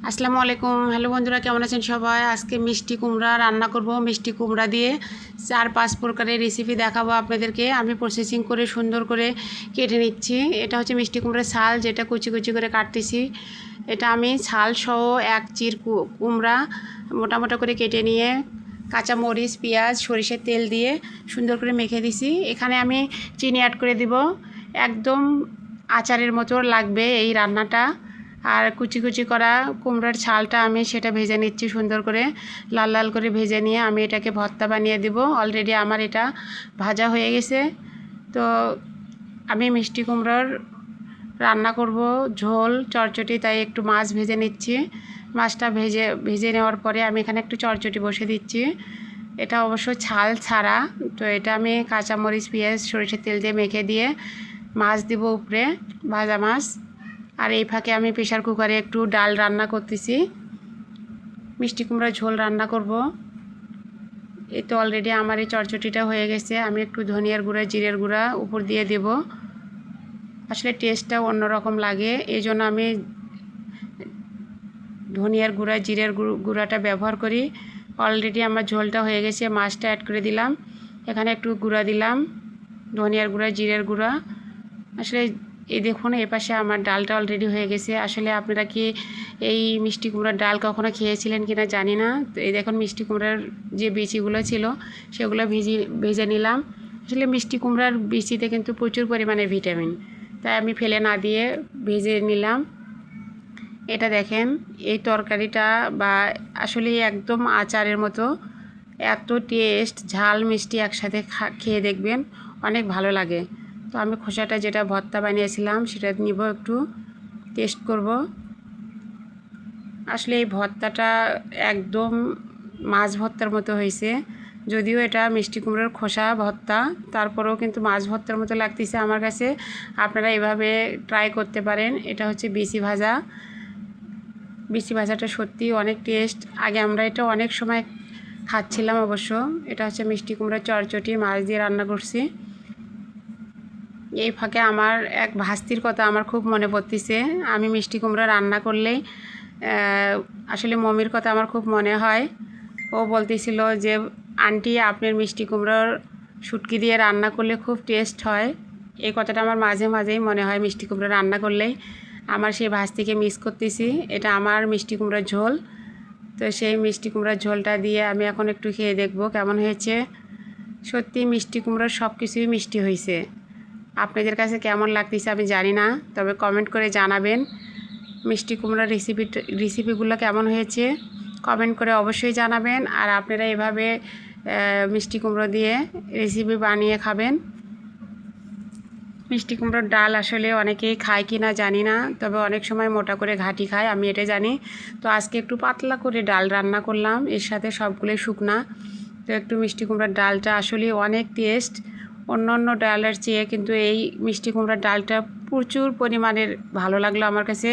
আসসালামু আলাইকুম। হ্যালো বন্ধুরা, কেমন আছেন সবাই? আজকে মিষ্টি কুমড়া রান্না করব। মিষ্টি কুমড়া দিয়ে 4-5 প্রকারের রেসিপি দেখাবো আপনাদেরকে। আমি প্রসেসিং করে সুন্দর করে কেটে নিচ্ছি। এটা হচ্ছে মিষ্টি কুমড়ার ছাল, যেটা কুচি কুচি করে কাটতেছি। এটা আমি ছাল সহ এক চির কুমড়া মোটা মোটা করে কেটে নিয়ে কাঁচা মরিচ, পেঁয়াজ, সরিষার তেল দিয়ে সুন্দর করে মেখে দিছি। এখানে আমি চিনি অ্যাড করে দিব। একদম আচারের মতো লাগবে এই রান্নাটা। আর কুচি কুচি করা কুমড়ার ছালটা আমি সেটা ভেজে নিচ্ছি সুন্দর করে, লাল লাল করে ভেজে নিয়ে আমি এটাকে ভর্তা বানিয়ে দিব। অলরেডি আমার এটা ভাজা হয়ে গেছে। তো আমি মিষ্টি কুমড়োর রান্না করব ঝোল চটচটি, তাই একটু মাছ ভেজে নিচ্ছি। মাছটা ভেজে নেওয়ার পরে আমি এখানে একটু চটচটি বসে দিচ্ছি। এটা অবশ্য ছাল ছাড়া। তো এটা আমি কাঁচামরিচ, পেঁয়াজ, সরিষার তেল দিয়ে মেখে দিয়ে মাছ দিব উপরে, ভাজা মাছ। আর এই ফাঁকে আমি প্রেশার কুকারে একটু ডাল রান্না করতেছি, মিষ্টি কুমড়ার ঝোল রান্না করব। এই তো অলরেডি আমার এই চটচটিটা হয়ে গেছে। আমি একটু ধনিয়ার গুঁড়া, জিরের গুঁড়া উপর দিয়ে দেব। আসলে টেস্টটা অন্যরকম লাগে, এই জন্য আমি ধনিয়ার গুঁড়া, জিরের গুঁড়াটা ব্যবহার করি। অলরেডি আমার ঝোলটা হয়ে গেছে, মাছটা অ্যাড করে দিলাম। এখানে একটু গুঁড়া দিলাম, ধনিয়ার গুঁড়া, জিরের গুঁড়া। আসলে এই দেখুন, এপাশে আমার ডালটা অলরেডি হয়ে গেছে। আসলে আপনারা কি এই মিষ্টি কুমড়ার ডাল কখনো খেয়েছিলেন কিনা জানি না। তো এই দেখুন, মিষ্টি কুমড়ার যে বিচিগুলো ছিল সেগুলো ভেজে নিলাম। আসলে মিষ্টি কুমড়ার বিচিতে কিন্তু প্রচুর পরিমাণে ভিটামিন, তাই আমি ফেলে না দিয়ে ভেজে নিলাম। এটা দেখেন, এই তরকারিটা বা আসলে একদম আচারের মতো, এত টেস্ট, ঝাল মিষ্টি একসাথে খেয়ে দেখবেন, অনেক ভালো লাগে। তো আমি খোসাটা যেটা ভর্তা বানিয়েছিলাম সেটা নিব, একটু টেস্ট করব। আসলে এই ভর্তাটা একদম মাছ ভর্তার মতো হয়েছে। যদিও এটা মিষ্টি কুমড়োর খোসা ভর্তা, তারপরেও কিন্তু মাছ ভর্তার মতো লাগতেছে আমার কাছে। আপনারা এভাবে ট্রাই করতে পারেন। এটা হচ্ছে বিচি ভাজা। বিচি ভাজাটা সত্যি অনেক টেস্ট। আগে আমরা এটা অনেক সময় খাচ্ছিলাম অবশ্য। এটা হচ্ছে মিষ্টি কুমড়ার চটচটি, মাছ দিয়ে রান্না করছি। এই ফাঁকে আমার এক ভাস্তির কথা আমার খুব মনে পড়তেছে। আমি মিষ্টি কুমড়া রান্না করলেই আসলে মমির কথা আমার খুব মনে হয়। ও বলতেছিল যে, আন্টি আপনার মিষ্টি কুমড়োর শুটকি দিয়ে রান্না করলে খুব টেস্ট হয়। এই কথাটা আমার মাঝে মাঝেই মনে হয় মিষ্টি কুমড়া রান্না করলেই। আমার সেই ভাস্তিকে মিস করতেছি। এটা আমার মিষ্টি কুমড়ার ঝোল। তো সেই মিষ্টি কুমড়ার ঝোলটা দিয়ে আমি এখন একটু খেয়ে দেখব কেমন হয়েছে। সত্যি মিষ্টি কুমড়ার সব কিছুই মিষ্টি হয়েছে। আপনাদের কাছে কেমন লাগতেছে আমি জানি না, তবে কমেন্ট করে জানাবেন মিষ্টি কুমড়ার রেসিপিগুলো কেমন হয়েছে। কমেন্ট করে অবশ্যই জানাবেন। আর আপনারা এভাবে মিষ্টি কুমড়ো দিয়ে রেসিপি বানিয়ে খাবেন। মিষ্টি কুমড়োর ডাল আসলে অনেকেই খায় কি না জানি না, তবে অনেক সময় মোটা করে ঘাটি খায়, আমি এটা জানি। তো আজকে একটু পাতলা করে ডাল রান্না করলাম, এর সাথে সবগুলোই শুকনা। তো একটু মিষ্টি কুমড়ার ডালটা আসলে অনেক টেস্ট। অন্য অন্য ডালের চেয়ে কিন্তু এই মিষ্টি কুমড়ার ডালটা প্রচুর পরিমাণের ভালো লাগলো আমার কাছে।